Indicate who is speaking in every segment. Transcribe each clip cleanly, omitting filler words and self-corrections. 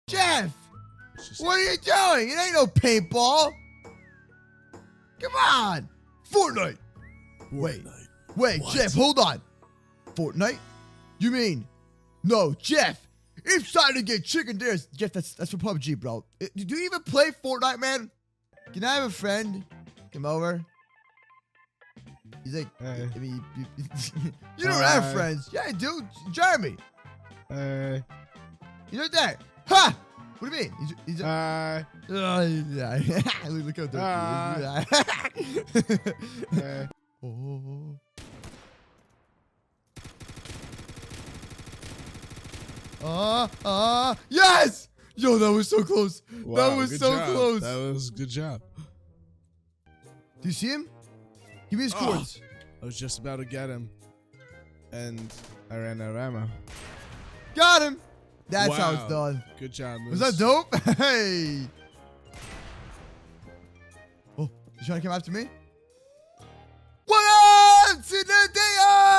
Speaker 1: Jeff! What are you doing? It ain't no paintball. Come on. Fortnite. Wait, what? Jeff, hold on. Fortnite? You mean? No, Jeff. It's time to get chicken dinners. Jeff, that's for PUBG, bro. Do you even play Fortnite, man? Can I have a friend? Come over. He's like, I mean, you don't have friends. Yeah, I do. Jeremy. You know that? Ha! What do you mean? He's yeah. Look how dirty he is. Yes! Yo, that was so close.
Speaker 2: Wow,
Speaker 1: that was so close.
Speaker 2: That was a good job.
Speaker 1: Do you see him? Give me his cords.
Speaker 2: I was just about to get him, and I ran out of ammo.
Speaker 1: Got him. That's how it's done.
Speaker 2: Good job, Moose.
Speaker 1: Was that dope? Hey. Oh, you trying to come after me? What up? To the day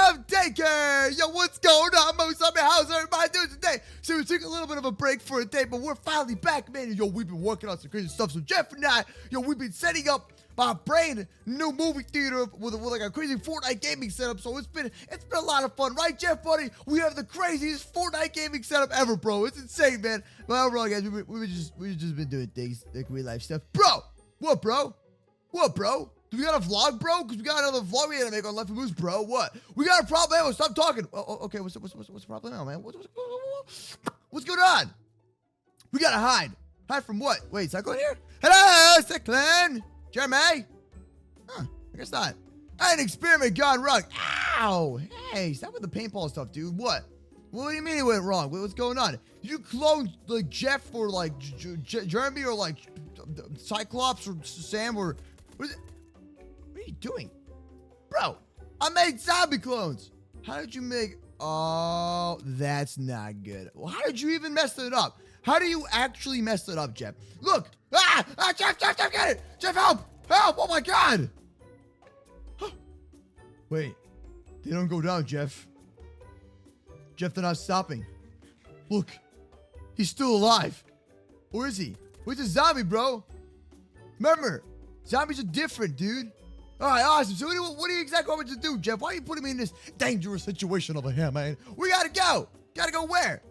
Speaker 1: of Daycare. Yo, what's going on, Moose? How's everybody doing today? So we took a little bit of a break for a day, but we're finally back, man. Yo, we've been working on some crazy stuff. So Jeff and I, we've been setting up my brand new movie theater with like a crazy Fortnite gaming setup. So it's been a lot of fun, right, Jeff, buddy? We have the craziest Fortnite gaming setup ever, bro. It's insane, man. But overall, guys, we've just been doing things like real life stuff, bro. What, bro? What, bro? Do we got a vlog, bro? Because we got another vlog we had to make on Left and Moose, bro. What? We got a problem. Stop talking. Oh, okay. What's the problem now, man? What's going on? We gotta hide. Hide from what? Wait, is that going here? Hello, Cyclone. Jeremy? Huh, I guess not. I had an experiment gone wrong. Ow! Hey, stop with the paintball stuff, dude. What? What do you mean it went wrong? What's going on? Did you clone like Jeff or like Jeremy or like Cyclops or Sam or what is it? What are you doing? Bro, I made zombie clones. How did you make... Oh, that's not good. Well, how did you even mess it up? How do you actually mess it up, Jeff? Look! Jeff, get it! Jeff, help! Help! Oh my God! Wait, they don't go down, Jeff. Jeff, they're not stopping. Look, he's still alive. Or is he? Where's the zombie, bro? Remember, zombies are different, dude. All right, awesome. So what do you exactly want me to do, Jeff? Why are you putting me in this dangerous situation over here, man? We gotta go. Gotta go where?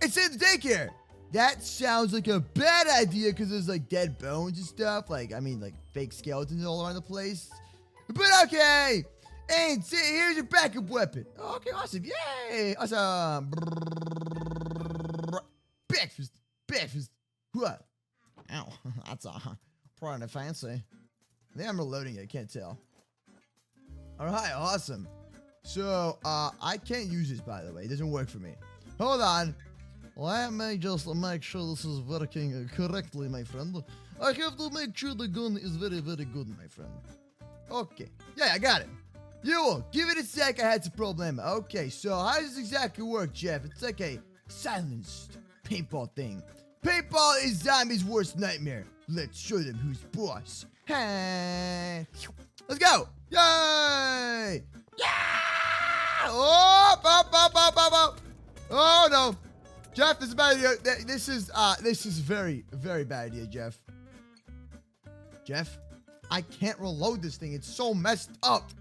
Speaker 1: It's in the daycare. That sounds like a bad idea because there's like dead bones and stuff. Like, I mean, like fake skeletons all around the place. But okay. And see, here's your backup weapon. Okay, awesome. Yay. Awesome. Breakfast. What? Ow. That's probably fancy. I think I'm reloading it. I can't tell. All right, awesome. So, I can't use this, by the way. It doesn't work for me. Hold on. Let me just make sure this is working correctly, my friend. I have to make sure the gun is very, very good, my friend. Okay. Yeah, I got it. Yo, give it a sec. I had some problem. Okay, so how does this exactly work, Jeff? It's like a silenced paintball thing. Paintball is zombies' worst nightmare. Let's show them who's boss. Hey. Let's go. Yay. Yeah. Oh, oh no. Jeff, this is a bad idea. This is very, very bad idea, Jeff. Jeff, I can't reload this thing. It's so messed up.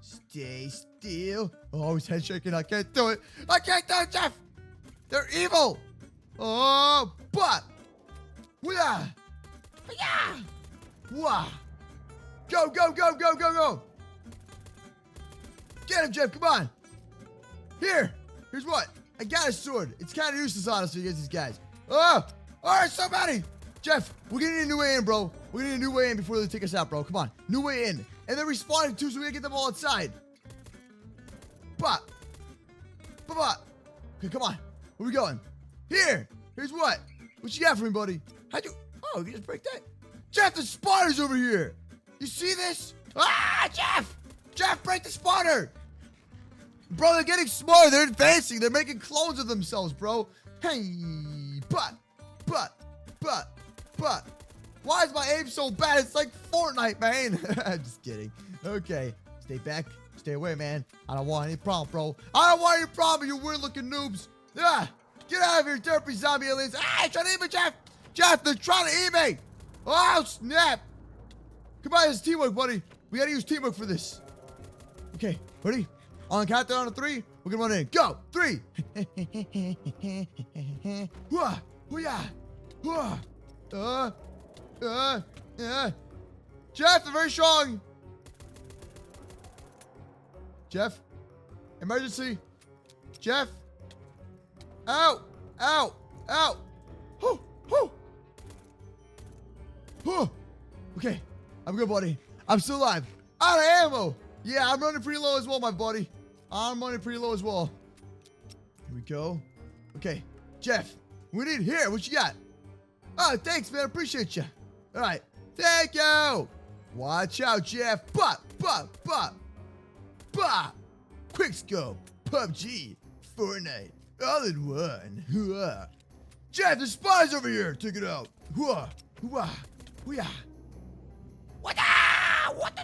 Speaker 1: Stay still. Oh, his head shaking. I can't do it. I can't do it, Jeff. They're evil. Oh, but. Yeah. Wow. Go. Get him, Jeff. Come on. Here's what. I got a sword. It's kind of useless, honestly, against these guys. Oh, all right, somebody. Jeff, we're going to need a new way in, bro. We're going to need a new way in before they take us out, bro. Come on. New way in. And they're respawning, too, so we got to get them all outside. But. Okay, come on. Where we going? Here's what. What you got for me, buddy? How'd you... Oh, you just break that? Jeff, the spawner's over here. You see this? Jeff! Jeff, break the spawner! Bro, they're getting smarter. They're advancing. They're making clones of themselves, bro. Hey, but. Why is my aim so bad? It's like Fortnite, man. I'm just kidding. Okay, stay back. Stay away, man. I don't want any problem, bro. I don't want any problem, you weird-looking noobs. Yeah, get Get out of here, derpy zombie aliens. Ah, trying to eat me, Jeff. Jeff, they're trying to eat me. Oh, snap. Come on, it's teamwork, buddy. We gotta use teamwork for this. Okay, ready? On the countdown of 3, we're gonna run in. Go! 3! Hoo-ah! Hoo-yah! Hoo-ah! Jeff, they're very strong! Jeff? Emergency! Jeff? Ow! Ow! Ow! Whoo! Whoo! Whoo! Okay, I'm good, buddy. I'm still alive. Out of ammo! Yeah, I'm running pretty low as well, my buddy. I'm running pretty low as well. Here we go. Okay, Jeff, we need here. What you got? Oh, thanks, man. Appreciate you. All right, thank you. Watch out, Jeff. Quick scope, PUBG, Fortnite, all in one. Hoo-ah. Jeff, there's spies over here. Take it out. Hoo-ah. Hoo-ah. Hoo-yah. What the? What the?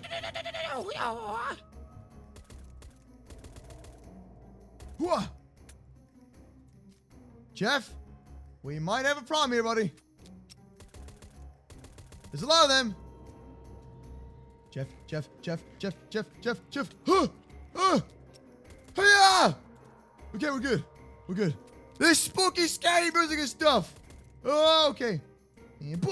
Speaker 1: Hoo-ah. Jeff, we might have a problem here, buddy. There's a lot of them. Jeff. Hiya! Okay, we're good. We're good. This spooky, scary music and stuff. Oh, okay. And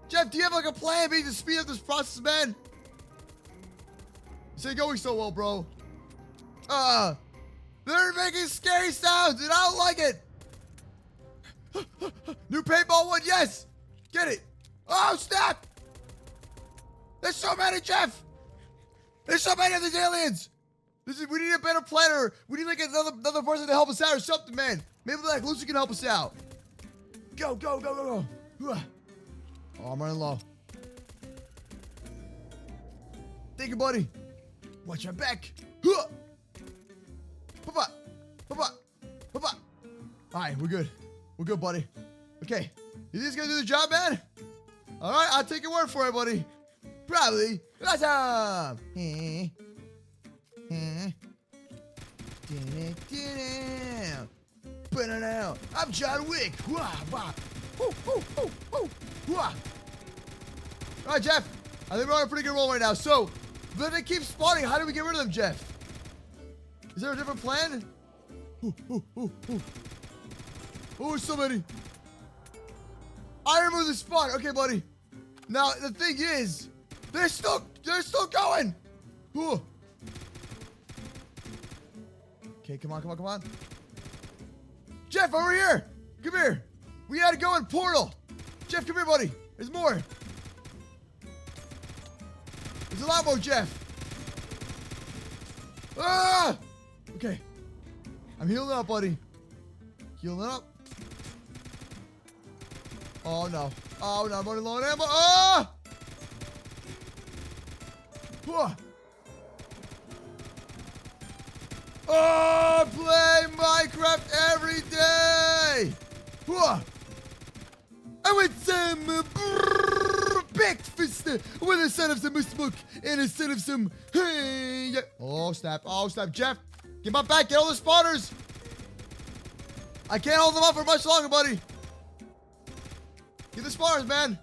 Speaker 1: Jeff, do you have like a plan B to speed up this process, man? This ain't going so well, bro. They're making scary sounds and I don't like it. New paintball one, yes. Get it. Oh, snap. There's so many, Jeff. There's so many of these aliens. We need a better planner. We need like another person to help us out or something, man. Maybe like Lucy can help us out. Go. Oh, I'm running low. Thank you, buddy. Watch your back. All right, we're good. We're good, buddy. Okay. You think it's gonna do the job, man? All right, I'll take your word for it, buddy. Probably. Awesome. I'm John Wick. All right, Jeff. I think we're on a pretty good roll right now. So, but they keep spawning. How do we get rid of them, Jeff? Is there a different plan? Oh, so many. I removed the spawn. Okay, buddy. Now the thing is, they're still going. Ooh. Okay, come on. Jeff, over here. Come here. We gotta go in portal. Jeff, come here, buddy. There's more. There's a lot more, Jeff. Ah! Okay. I'm healing up, buddy. Healing up. Oh, no. I'm running low on ammo. Ah! Oh, play Minecraft every day. I want some breakfast with a son of some smoke and a son of some. Hey, yeah. Oh, snap. Jeff, get my back. Get all the spawners. I can't hold them up for much longer, buddy. Get the spawners, man.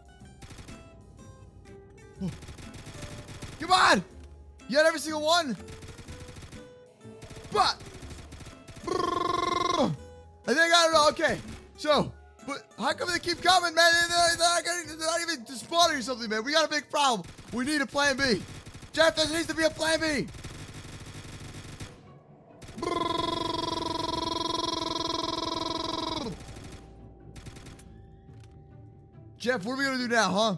Speaker 1: Oh. Come on. You had every single one. But I think I got it all. Okay. So, but how come they keep coming, man? They're not even spawning or something, man. We got a big problem. We need a plan B. Jeff, there needs to be a plan B. Jeff, what are we gonna do now, huh?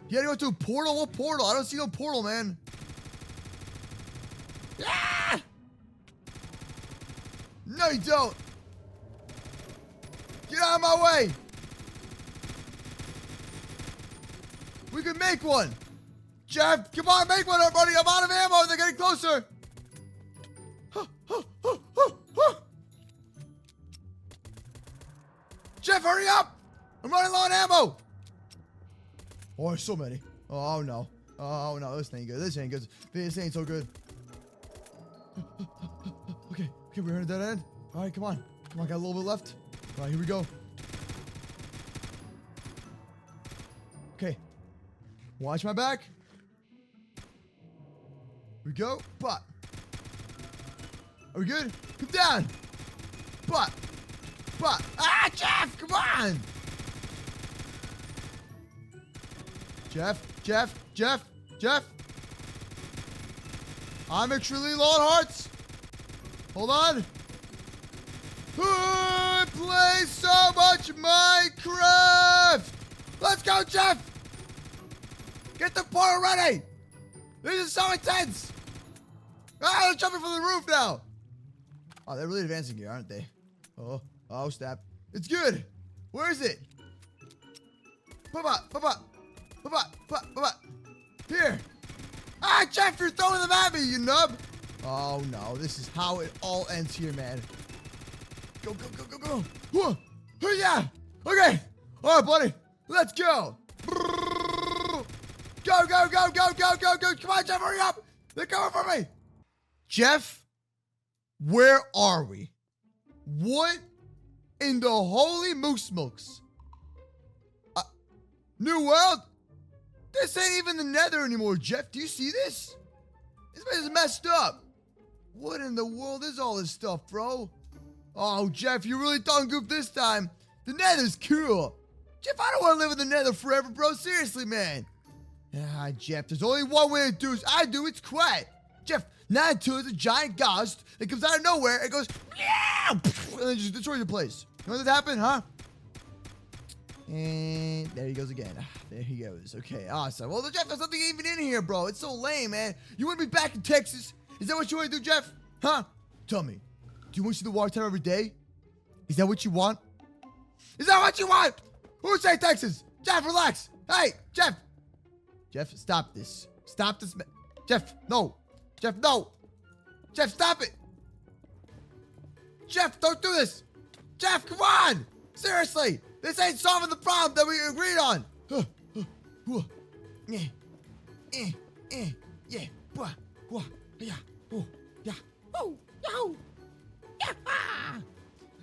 Speaker 1: You gotta go to a portal? What portal? I don't see no portal, man. Ah! No, you don't. Get out of my way. We can make one. Jeff, come on, make one, buddy. I'm out of ammo. They're getting closer. Jeff, hurry up. I'm running low on ammo. Oh, there's so many. Oh, no. Oh, no. This ain't good. This ain't so good. Okay, we're in a dead end. All right, come on, got a little bit left. All right, here we go. Okay, watch my back. Here we go, but. Are we good? Come down. But. Ah, Jeff, come on. Jeff. I'm actually low on hearts. Hold on. I play so much Minecraft. Let's go, Jeff. Get the portal ready. This is so intense. Ah, they're jumping from the roof now. Oh, they're really advancing here, aren't they? Oh, snap. It's good. Where is it? Papa. Here. Ah, Jeff, you're throwing them at me, you nub. Oh, no. This is how it all ends here, man. Go. Whoa. Yeah. Okay. All right, buddy. Let's go. Go. Come on, Jeff, hurry up. They're coming for me. Jeff, where are we? What in the holy moose smokes? New world? This ain't even the nether anymore, Jeff. Do you see this? This place is messed up. What in the world is all this stuff, bro? Oh, Jeff, you really done goofed this time. The nether's cool. Jeff, I don't want to live in the nether forever, bro. Seriously, man. Ah, Jeff, there's only one way to do this. I do, it's quiet. Jeff, not until it's a giant ghost that comes out of nowhere and goes, yeah, and then just destroys the place. You know what happened, huh? And there he goes again. There he goes. Okay, awesome. Well, Jeff, there's nothing even in here, bro. It's so lame, man. You want to be back in Texas? Is that what you want to do, Jeff? Huh? Tell me. Do you want to see the water tower every day? Is that what you want? Is that what you want? Who say Texas? Jeff, relax. Hey, Jeff. Jeff, stop this. Stop this. Jeff, no. Jeff, no. Jeff, stop it. Jeff, don't do this. Jeff, come on. Seriously. This ain't solving the problem that we agreed on.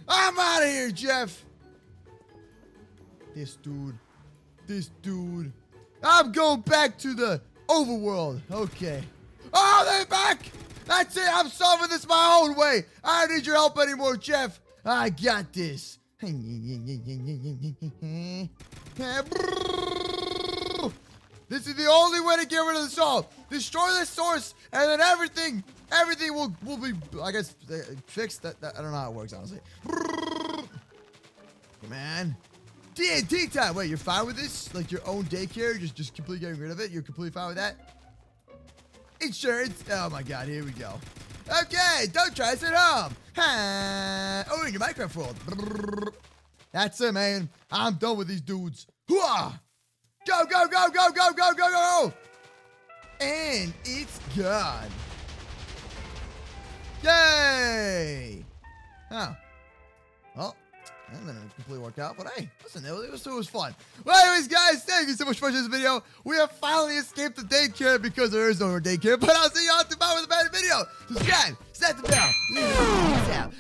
Speaker 1: I'm out of here, Jeff. This dude. I'm going back to the overworld. Okay. Oh, they're back. That's it. I'm solving this my own way. I don't need your help anymore, Jeff. I got this. This is the only way to get rid of the salt. Destroy the source, and then everything will be, I guess, fixed. I don't know how it works, honestly. Come on. TNT time. Wait, you're fine with this? Like your own daycare? Just completely getting rid of it? You're completely fine with that? Insurance. Oh my God, here we go. Okay, don't try this at home. Oh, in your Minecraft world. That's it, man. I'm done with these dudes. Go. And it's gone. Yay. Oh. Well, that didn't completely work out, but hey, listen, it was fun. Well, anyways, guys, thank you so much for watching this video. We have finally escaped the daycare because there is no more daycare, but I'll see you all tomorrow with a better video. Subscribe, set the bell, leave a comment down.